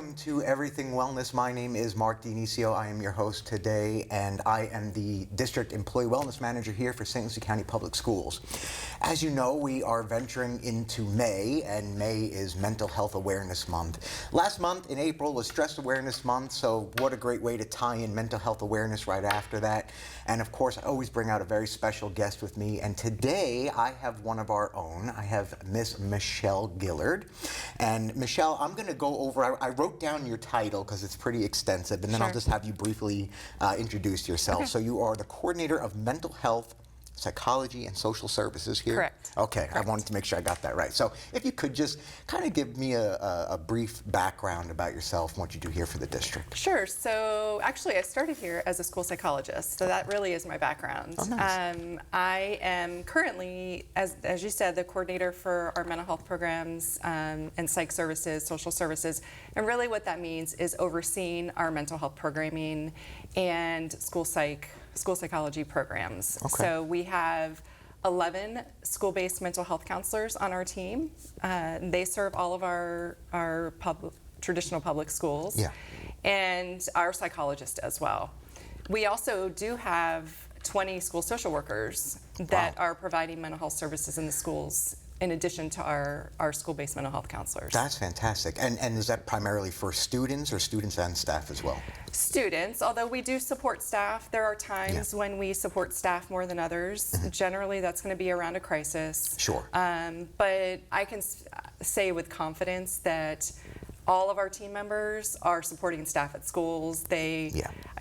Welcome to Everything Wellness. My name is Mark Dinicio. I am your host today, and I am the District Employee Wellness Manager here for St. Lucie County Public Schools. As you know, we are venturing into May, and May is Mental Health Awareness Month. Last month in April was Stress Awareness Month, so what a great way to tie in mental health awareness right after that. And of course, I always bring out a very special guest with me, and today I have one of our own. I have Miss Michelle Gillard. And Michelle, I'm going to go over, I wrote down your title because it's pretty extensive, and then I'll just have you briefly introduce yourself. Okay. So you are the Coordinator of Mental Health, Psychology, and Social Services here? Correct. Okay, Correct. I wanted to make sure I got that right. So if you could just kind of give me a brief background about yourself and what you do here for the district. Sure. So actually I started here as a school psychologist, so that really is my background. Oh, nice. I am currently, as you said, the coordinator for our mental health programs and psych services, social services, and really what that means is overseeing our mental health programming and school psychology programs. Okay. So we have 11 school-based mental health counselors on our team. They serve all of our traditional public schools, and our psychologist as well. We also do have 20 school social workers that are providing mental health services in the schools in addition to our school-based mental health counselors. That's fantastic. And is that primarily for students or students and staff as well? Students, although we do support staff. There are times when we support staff more than others. Generally, that's going to be around a crisis. Sure. But I can say with confidence that all of our team members are supporting staff at schools. I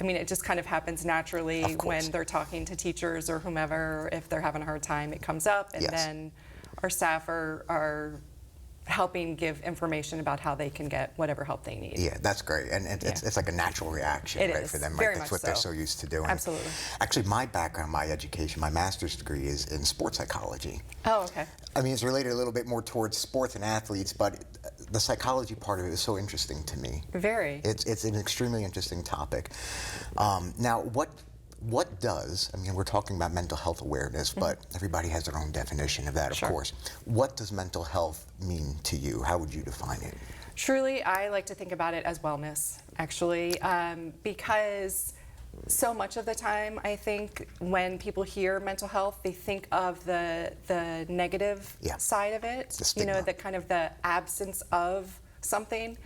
mean, it just kind of happens naturally when they're talking to teachers or whomever. If they're having a hard time, it comes up, and then our staff are helping give information about how they can get whatever help they need. Yeah, that's great. And it's like a natural reaction, right, for them. Right? Very That's much what they're so used to doing. Absolutely. Actually, my background, my education, my master's degree is in sports psychology. Oh, okay. I mean, it's related a little bit more towards sports and athletes, but the psychology part of it is so interesting to me. Very. It's an extremely interesting topic. Now, what does, I mean, we're talking about mental health awareness, but everybody has their own definition of that, of course. What does mental health mean to you? How would you define it? Truly, I like to think about it as wellness, actually, because so much of the time, I think, when people hear mental health, they think of the negative side of it, the stigma. the kind of the absence of something.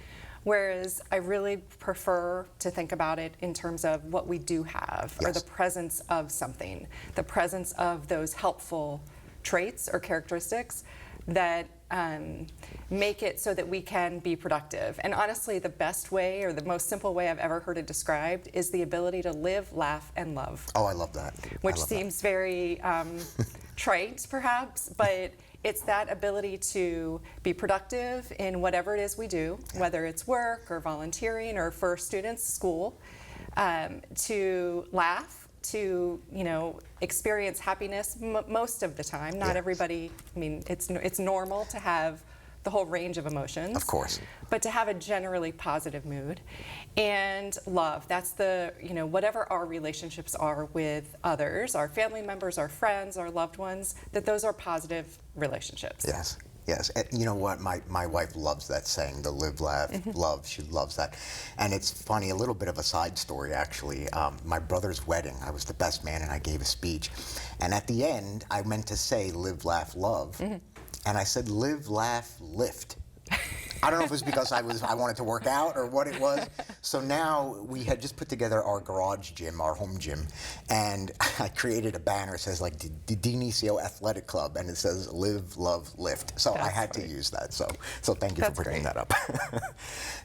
Whereas I really prefer to think about it in terms of what we do have, or the presence of something, the presence of those helpful traits or characteristics that make it so that we can be productive. And honestly, the best way, or the most simple way I've ever heard it described, is the ability to live, laugh, and love. Oh, I love that. Which seems very trite, perhaps, but it's that ability to be productive in whatever it is we do, whether it's work or volunteering or for students, school, to laugh, to experience happiness most of the time. Not everybody. I mean, it's normal to have the whole range of emotions. Of course. But to have a generally positive mood, and love. That's the whatever our relationships are with others, our family members, our friends, our loved ones. That those are positive relationships. Yes. Yes, and you know what? My wife loves that saying, the live, laugh, love. She loves that. And it's funny, a little bit of a side story, actually. My brother's wedding, I was the best man and I gave a speech. And at the end, I meant to say live, laugh, love. And I said live, laugh, lift. I don't know if it was because I wanted to work out or what it was. So now we had just put together our garage gym, our home gym, and I created a banner that says like the Dinicio Athletic Club, and it says live, love, lift. So I had to use that. So thank you for bringing that up.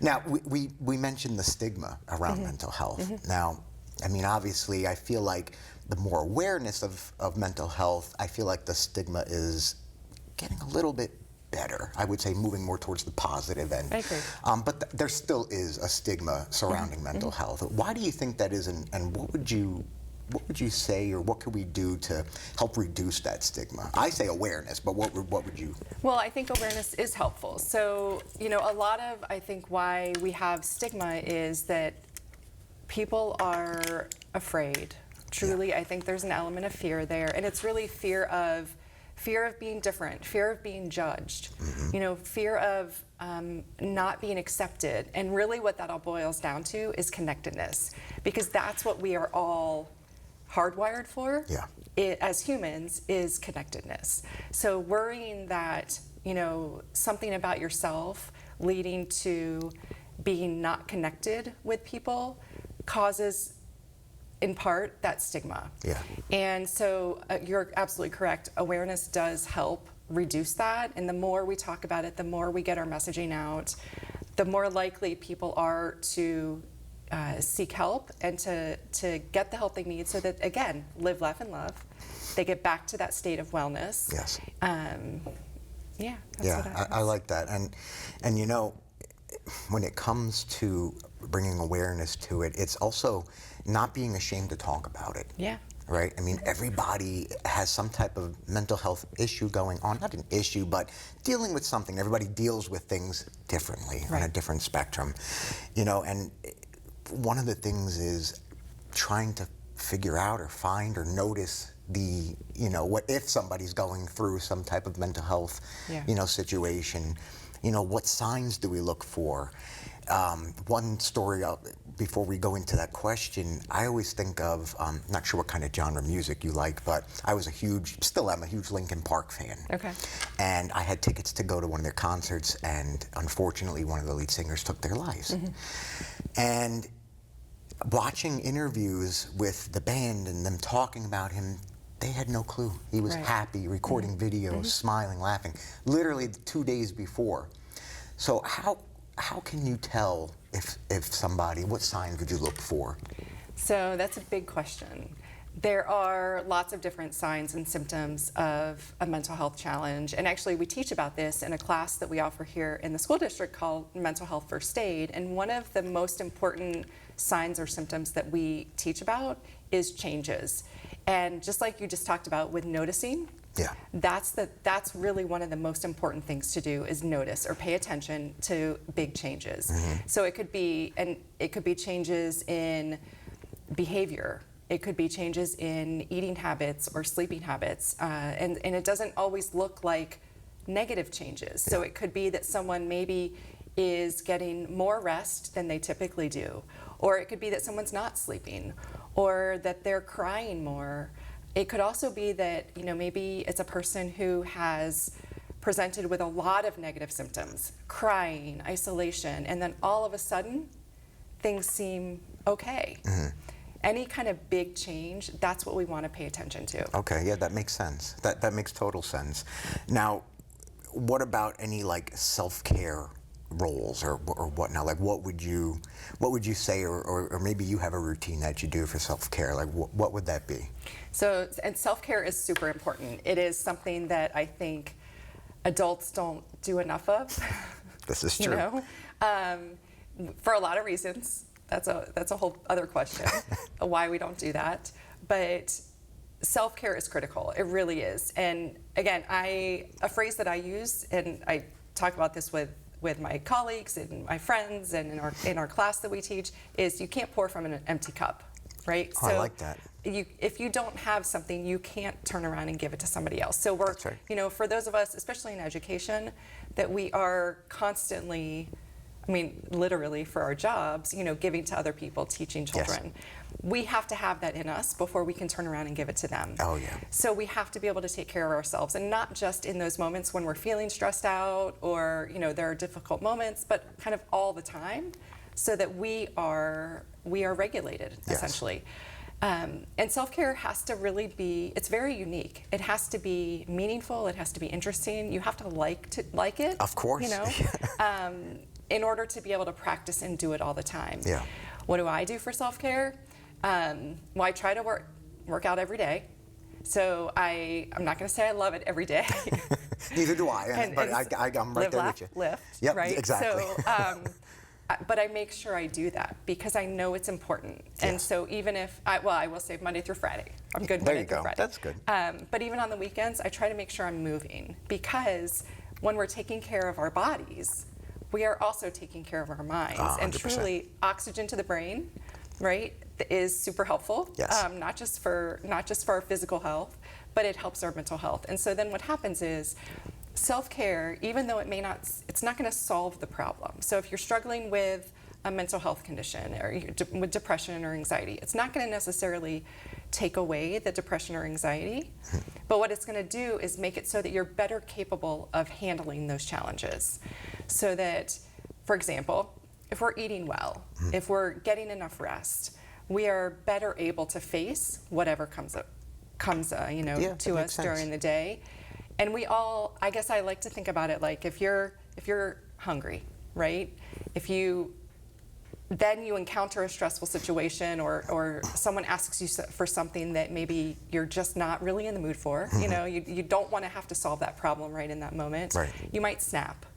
Now we mentioned the stigma around mental health. Now, I mean, obviously, I feel like the more awareness of mental health, I feel like the stigma is getting a little bit better. I would say moving more towards the positive end. I agree. But there still is a stigma surrounding mental health. Why do you think that is, and what would you say, or what could we do to help reduce that stigma? I say awareness, but what would you? Well, I think awareness is helpful. So, a lot of, I think, why we have stigma is that people are afraid. Truly, I think there's an element of fear there, and it's really fear of being different, fear of being judged, fear of not being accepted. And really what that all boils down to is connectedness, because that's what we are all hardwired for as humans, is connectedness. So worrying that, something about yourself leading to being not connected with people causes, in part, that stigma. Yeah. And so you're absolutely correct. Awareness does help reduce that. And the more we talk about it, the more we get our messaging out, the more likely people are to seek help and to get the help they need so that, again, live, laugh, and love. They get back to that state of wellness. Yes. That's what I like that. And when it comes to bringing awareness to it, it's also not being ashamed to talk about it. Yeah. Right? I mean, everybody has some type of mental health issue going on. Not an issue, but dealing with something. Everybody deals with things differently on a different spectrum. And one of the things is trying to figure out or find or notice what if somebody's going through some type of mental health, situation. What signs do we look for? One story, before we go into that question, I always think of, not sure what kind of genre music you like, but I was still am a huge Linkin Park fan. Okay. And I had tickets to go to one of their concerts, and unfortunately one of the lead singers took their lives. Mm-hmm. And watching interviews with the band and them talking about him, they had no clue. He was happy, recording videos, smiling, laughing, literally 2 days before. So how can you tell if somebody, what signs would you look for? So that's a big question. There are lots of different signs and symptoms of a mental health challenge. And actually, we teach about this in a class that we offer here in the school district called Mental Health First Aid. And one of the most important signs or symptoms that we teach about is changes. And just like you just talked about with noticing, that's really one of the most important things to do, is notice or pay attention to big changes. So it could be changes in behavior. It could be changes in eating habits or sleeping habits, and it doesn't always look like negative changes. So it could be that someone maybe is getting more rest than they typically do, or it could be that someone's not sleeping, or that they're crying more. It could also be that maybe it's a person who has presented with a lot of negative symptoms, crying, isolation, and then all of a sudden things seem okay. Any kind of big change, that's what we want to pay attention to. Okay, yeah, that makes sense. That makes total sense. Now, what about any self-care roles or whatnot? What would you say, or maybe you have a routine that you do for self-care? What would that be? So, and self-care is super important. It is something that I think adults don't do enough of. This is true. For a lot of reasons. That's a whole other question, why we don't do that. But self-care is critical. It really is. And again, a phrase that I use, and I talk about this with my colleagues and my friends and in our class that we teach, is you can't pour from an empty cup, right? Oh, I like that. If you don't have something, you can't turn around and give it to somebody else. So That's right. For those of us, especially in education, that we are constantly, literally for our jobs, giving to other people, teaching children. Yes. We have to have that in us before we can turn around and give it to them. Oh, yeah. So we have to be able to take care of ourselves, and not just in those moments when we're feeling stressed out or, there are difficult moments, but kind of all the time, so that we are regulated, essentially. And self-care has to really be, it's very unique. It has to be meaningful, it has to be interesting. You have to like it. Of course. In order to be able to practice and do it all the time. Yeah. What do I do for self-care? I try to work out every day. So I'm not going to say I love it every day. Neither do I, but I'm right there with you. Lift, yep, right? Exactly. So, but I make sure I do that because I know it's important. And so even if, I will say Monday through Friday. I'm good Monday through Friday. That's good. But even on the weekends, I try to make sure I'm moving, because when we're taking care of our bodies, we are also taking care of our minds. 100%. And truly, oxygen to the brain, right, is super helpful. Yes. Not just for our physical health, but it helps our mental health. And so then what happens is, self-care, even though it's not going to solve the problem. So if you're struggling with a mental health condition or with depression or anxiety, it's not going to necessarily take away the depression or anxiety, but what it's going to do is make it so that you're better capable of handling those challenges. So that, for example, if we're eating well, if we're getting enough rest, we are better able to face whatever comes to us during the day. And we all, I guess I like to think about it like if you're hungry, right? Then you encounter a stressful situation or someone asks you for something that maybe you're just not really in the mood for. You don't want to have to solve that problem right in that moment. Right. You might snap,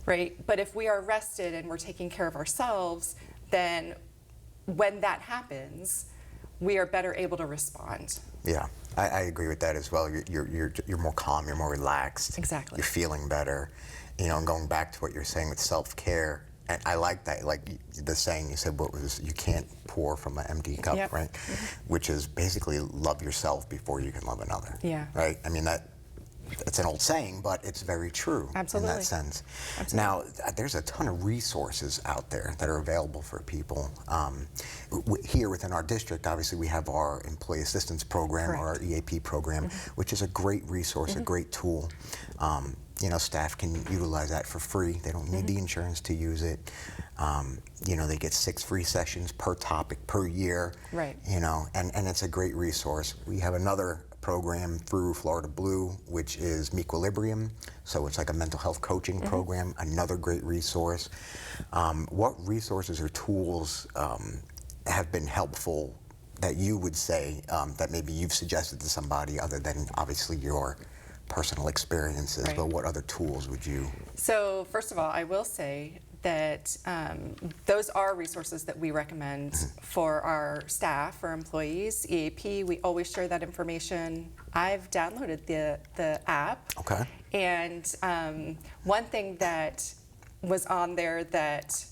right? But if we are rested and we're taking care of ourselves, then when that happens, we are better able to respond. Yeah, I agree with that as well. You're more calm, you're more relaxed. Exactly. You're feeling better. And going back to what you're saying with self-care, and I like that, like the saying you said, you can't pour from an empty cup, Yep. right? Which is basically love yourself before you can love another. Yeah. Right? I mean, it's an old saying, but it's very true. Absolutely. In that sense. Absolutely. Now, there's a ton of resources out there that are available for people. Here within our district, obviously, we have our Employee Assistance Program, or our EAP program, which is a great resource, a great tool. Staff can utilize that for free. They don't need the insurance to use it. They get 6 free sessions per topic per year. Right. And it's a great resource. We have another program through Florida Blue, which is Mequilibrium. So it's like a mental health coaching program, another great resource. What resources or tools have been helpful that you would say that maybe you've suggested to somebody other than obviously your personal experiences, Right. but what other tools would you? So first of all, I will say that those are resources that we recommend for our staff, for employees. EAP, we always share that information. I've downloaded the app. Okay. And one thing that was on there that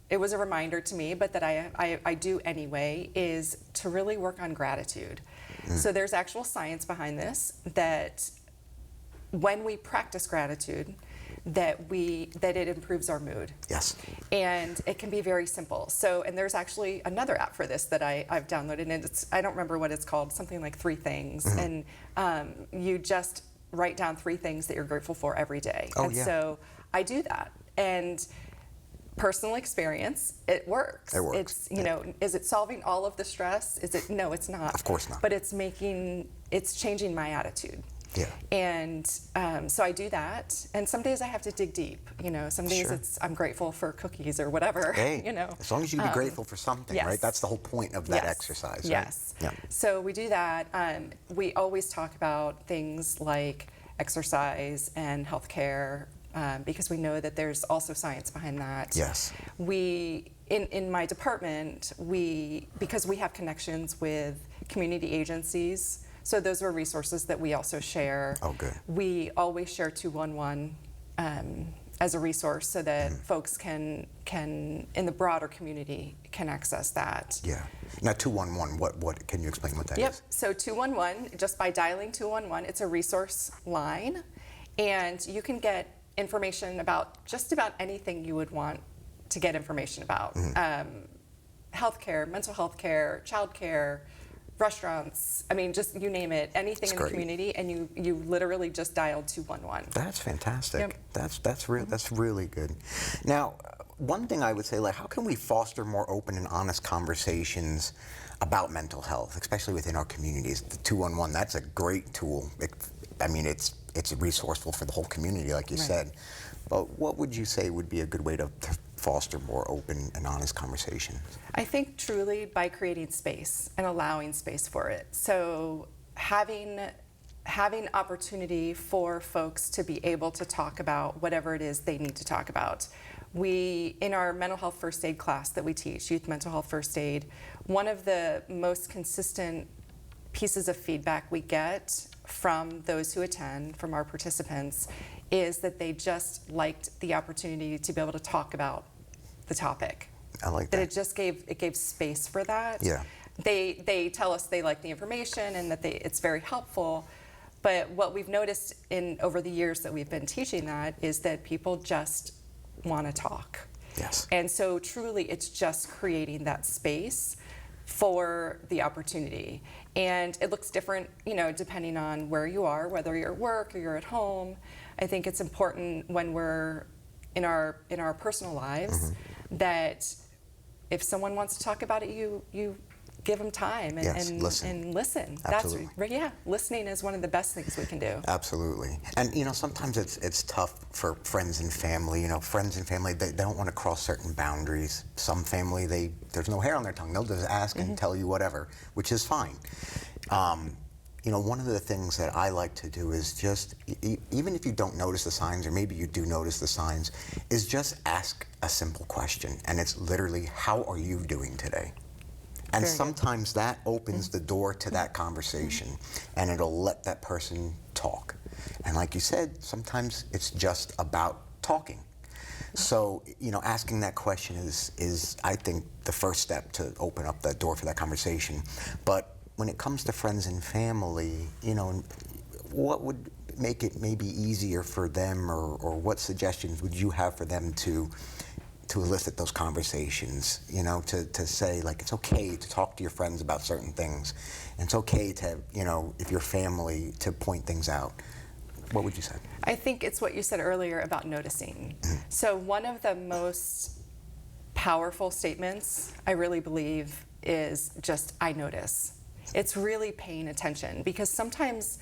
it was a reminder to me, but that I do anyway, is to really work on gratitude. So there's actual science behind this, that when we practice gratitude, that it improves our mood. Yes. And it can be very simple. So, and there's actually another app for this that I've downloaded, and I don't remember what it's called, something like 3 Things. And you just write down 3 things that you're grateful for every day. Oh, and yeah. so I do that. And personal experience, it works. It works. It's, is it solving all of the stress? No, it's not. Of course not. But it's changing my attitude. Yeah. And so I do that, and some days I have to dig deep. Some days Sure. I'm grateful for cookies or whatever. Hey, as long as you can be grateful for something, yes. right? That's the whole point of that Yes. exercise, right? Yes. Yeah. So we do that. We always talk about things like exercise and healthcare, because we know that there's also science behind that. Yes. We, in my department, because we have connections with community agencies, so those are resources that we also share. Oh, good. We always share 211 as a resource so that folks can in the broader community can access that. Yeah. Now 211, what can you explain what that Yep. is? So 211, just by dialing 211, it's a resource line, and you can get information about just about anything you would want to get information about. Healthcare, mental health care, child care, restaurants, just you name it, anything in the community, and you literally just dialed 211. That's fantastic. Yep. That's really good. Now, one thing I would say, like, how can we foster more open and honest conversations about mental health, especially within our communities? The 211, that's a great tool. It's resourceful for the whole community, like you Right. said. But what would you say would be a good way to foster more open and honest conversations? I think truly by creating space and allowing space for it. So having opportunity for folks to be able to talk about whatever it is they need to talk about. In our mental health first aid class that we teach, youth mental health first aid, one of the most consistent pieces of feedback we get from those who attend, from our participants, is that they just liked the opportunity to be able to talk about the topic. I like that. It gave space for that. Yeah. They tell us they like the information and that it's very helpful, But what we've noticed over the years that we've been teaching that is that people just want to talk. Yes. And so truly it's just creating that space for the opportunity. And it looks different, depending on where you are, whether you're at work or you're at home. I think it's important when we're in our personal lives that if someone wants to talk about it, you give them time and listen. Absolutely. Listening is one of the best things we can do. Absolutely. And sometimes it's tough for friends and family. Friends and family, they don't want to cross certain boundaries. Some family, there's no hair on their tongue. They'll just ask and tell you whatever, which is fine. One of the things that I like to do is just, even if you don't notice the signs, or maybe you do notice the signs, is just ask a simple question. And it's literally, how are you doing today? And sometimes that opens the door to that conversation, and it'll let that person talk. And like you said, sometimes it's just about talking. So, asking that question is, I think, the first step to open up that door for that conversation. But when it comes to friends and family, what would make it maybe easier for them, or what suggestions would you have for them to elicit those conversations, to say, like, it's okay to talk to your friends about certain things, and it's okay to, if you're family, to point things out? What would you say? I think it's what you said earlier about noticing. So one of the most powerful statements, I really believe, is just, I notice. It's really paying attention, because sometimes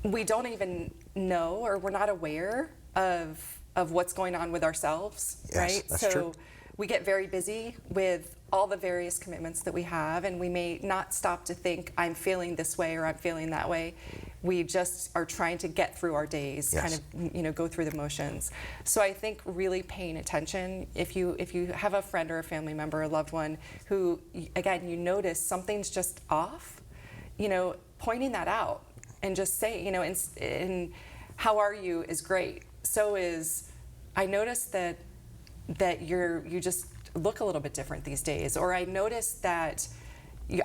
we don't even know, or we're not aware of what's going on with ourselves, Yes, right? that's so true. We get very busy with all the various commitments that we have, and we may not stop to think, I'm feeling this way or I'm feeling that way. We just are trying to get through our days, Yes. kind of, go through the motions. So I think really paying attention, if you have a friend or a family member, a loved one who, again, you notice something's just off, pointing that out and just say, and how are you is great. So is, I noticed that you just look a little bit different these days, or I noticed that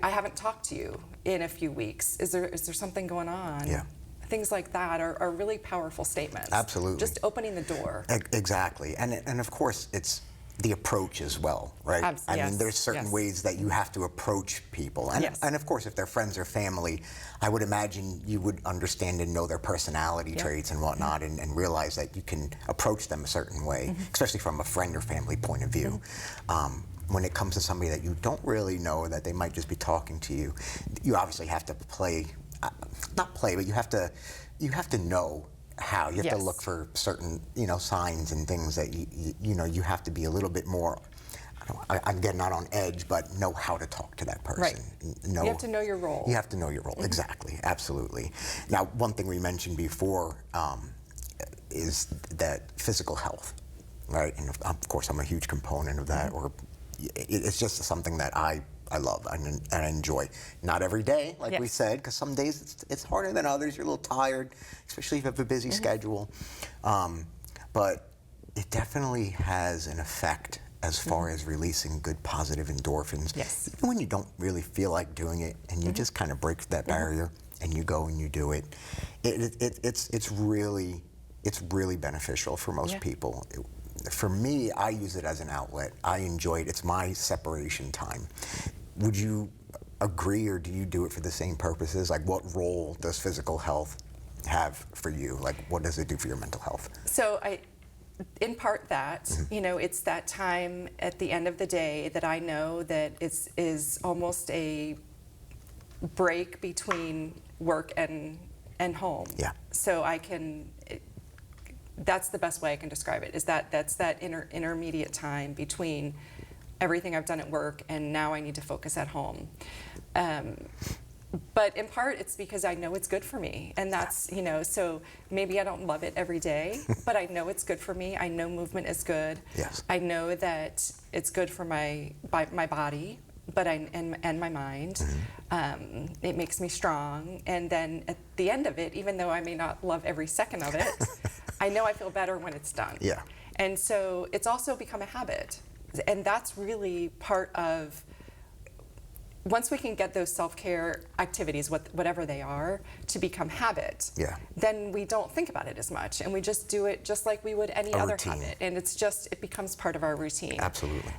I haven't talked to you in a few weeks. Is there something going on? Yeah. Things like that are really powerful statements. Absolutely. Just opening the door. Exactly. And of course, it's the approach as well, right? I mean, there's certain ways that you have to approach people. And, and of course, if they're friends or family, I would imagine you would understand and know their personality traits and whatnot, and realize that you can approach them a certain way, especially from a friend or family point of view. When it comes to somebody that you don't really know, that they might just be talking to you, you obviously have to not play, but you have to know how. You have to look for certain, signs and things that you have to be a little bit more, again, not on edge, but know how to talk to that person. Right. You have to know your role. You have to know your role, exactly, absolutely. Now, one thing we mentioned before is that physical health, right? And of course, I'm a huge component of that, or it's just something that I love and I enjoy. Not every day, like we said, because some days it's harder than others. You're a little tired, especially if you have a busy schedule. But it definitely has an effect as far as releasing good positive endorphins. Yes. Even when you don't really feel like doing it, and you just kind of break that barrier and you go and you do it, it's really beneficial for most people. For me, I use it as an outlet. I enjoy it. It's my separation time. Would you agree, or do you do it for the same purposes? Like, what role does physical health have for you? Like, what does it do for your mental health? So in part that, it's that time at the end of the day that I know that is almost a break between work and home. Yeah. So that's the best way I can describe it, is that's that intermediate time between everything I've done at work and now I need to focus at home. But in part, it's because I know it's good for me. And that's, so maybe I don't love it every day, but I know it's good for me. I know movement is good. Yes. I know that it's good for my body, and my mind. It makes me strong. And then at the end of it, even though I may not love every second of it, I know I feel better when it's done. Yeah. And so it's also become a habit. And that's really part of once we can get those self-care activities, whatever they are, to become habit, Yeah. then we don't think about it as much, and we just do it just like we would any other routine. habit, and it becomes part of our routine. Absolutely.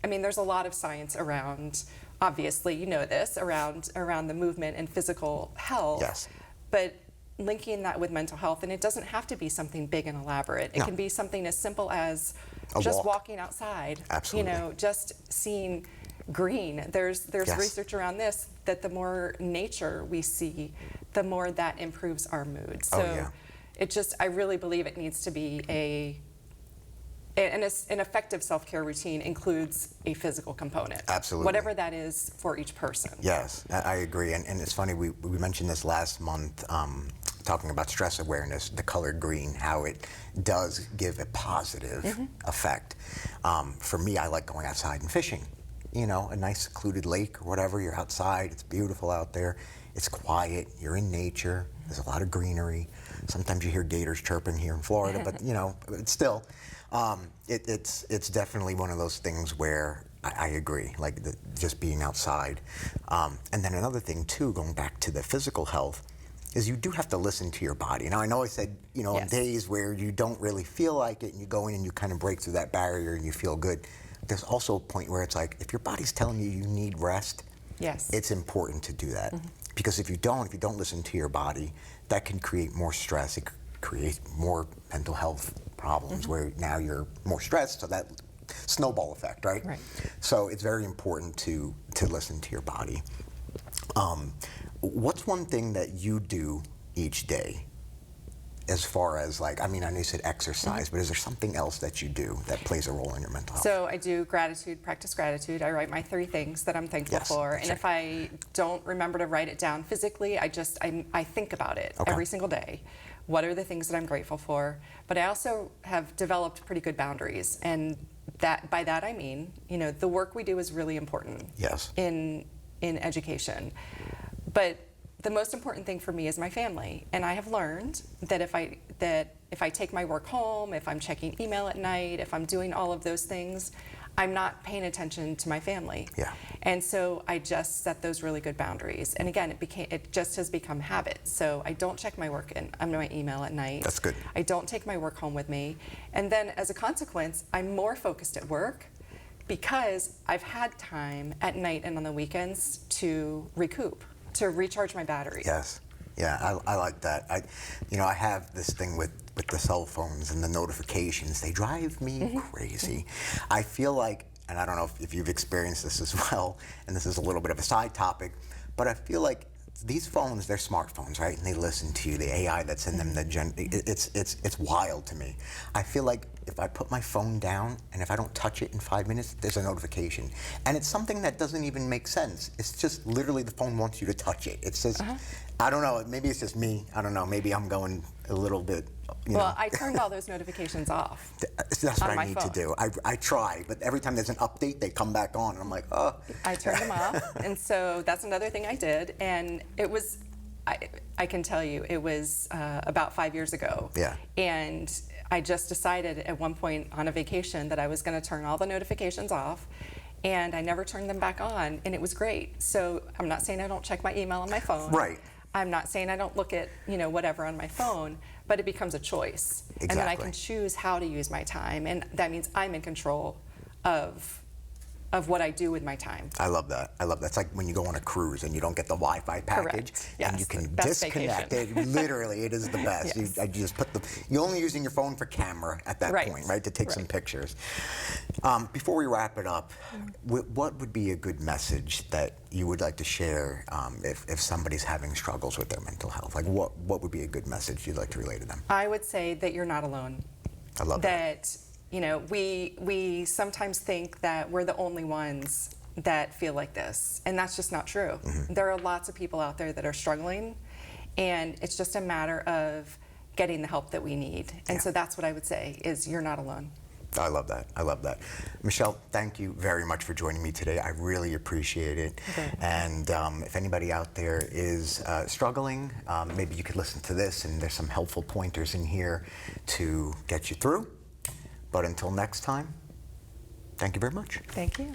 There's a lot of science around, obviously, you know this, around the movement and physical health. Yes. But linking that with mental health, and it doesn't have to be something big and elaborate. It No. can be something as simple as A just walk. walking outside. Absolutely. Just seeing green. There's Yes. research around this, that the more nature we see, the more that improves our mood. So yeah. I really believe it needs to be an effective self-care routine includes a physical component. Absolutely. Whatever that is for each person. Yes, I agree. And it's funny, we mentioned this last month, talking about stress awareness, the color green, how it does give a positive effect. For me, I like going outside and fishing. You know, a nice secluded lake or whatever, you're outside, it's beautiful out there, it's quiet, you're in nature, there's a lot of greenery. Sometimes you hear gators chirping here in Florida, but it's still, it's definitely one of those things where I agree, like just being outside. And then another thing too, going back to the physical health, is you do have to listen to your body. Now I know I said, on Yes. days where you don't really feel like it and you go in and you kind of break through that barrier and you feel good, there's also a point where it's like, if your body's telling you you need rest, Yes. it's important to do that. Because if you don't listen to your body, that can create more stress. It creates more mental health problems where now you're more stressed, so that snowball effect, right? Right. So it's very important to listen to your body. What's one thing that you do each day as far as I know you said exercise, but is there something else that you do that plays a role in your mental health? So I do practice gratitude. I write my 3 things that I'm thankful Yes, for. that's And if I don't remember to write it down physically, I think about it Okay. every single day. What are the things that I'm grateful for? But I also have developed pretty good boundaries. And by that I mean, the work we do is really important. Yes. In education. But the most important thing for me is my family, and I have learned that if I take my work home, if I'm checking email at night, if I'm doing all of those things, I'm not paying attention to my family. Yeah. And so I just set those really good boundaries. And again, it just has become habit. So I don't check my work on my email at night. That's good. I don't take my work home with me. And then as a consequence, I'm more focused at work because I've had time at night and on the weekends to recoup, to recharge my batteries. Yes. Yeah, I like that. I have this thing with the cell phones and the notifications. They drive me crazy. I feel like, and I don't know if you've experienced this as well, and this is a little bit of a side topic, but I feel like these phones, they're smartphones, right? And they listen to you, the AI that's in them, it's wild to me. I feel like if I put my phone down and if I don't touch it in 5 minutes, there's a notification. And it's something that doesn't even make sense. It's just literally the phone wants you to touch it. It says, I don't know, maybe it's just me. I don't know, maybe I'm going a little bit, Well, I turned all those notifications off. That's what on I my need phone. to do. I try, but every time there's an update, they come back on, and I'm like, oh. I turned them off, and so that's another thing I did. And it was, I can tell you, it was about 5 years ago. Yeah. And I just decided at one point on a vacation that I was going to turn all the notifications off, and I never turned them back on, and it was great. So I'm not saying I don't check my email on my phone. Right. I'm not saying I don't look at, whatever on my phone, but it becomes a choice. And then I Exactly. can choose how to use my time, and that means I'm in control of what I do with my time. I love that. It's like when you go on a cruise and you don't get the Wi-Fi package, Correct. and Yes, you can best disconnect it. vacation. Literally, it is the best. Yes. You just you're only using your phone for camera at that Right. point, right? To take some Right. pictures. Before we wrap it up, what would be a good message that you would like to share if somebody's having struggles with their mental health? Like what would be a good message you'd like to relay to them? I would say that you're not alone. I love that. We sometimes think that we're the only ones that feel like this, and that's just not true. There are lots of people out there that are struggling, and it's just a matter of getting the help that we need. And Yeah. so that's what I would say is you're not alone. I love that. Michelle, thank you very much for joining me today. I really appreciate it. Okay. And if anybody out there is struggling, maybe you could listen to this, and there's some helpful pointers in here to get you through. But until next time, thank you very much. Thank you.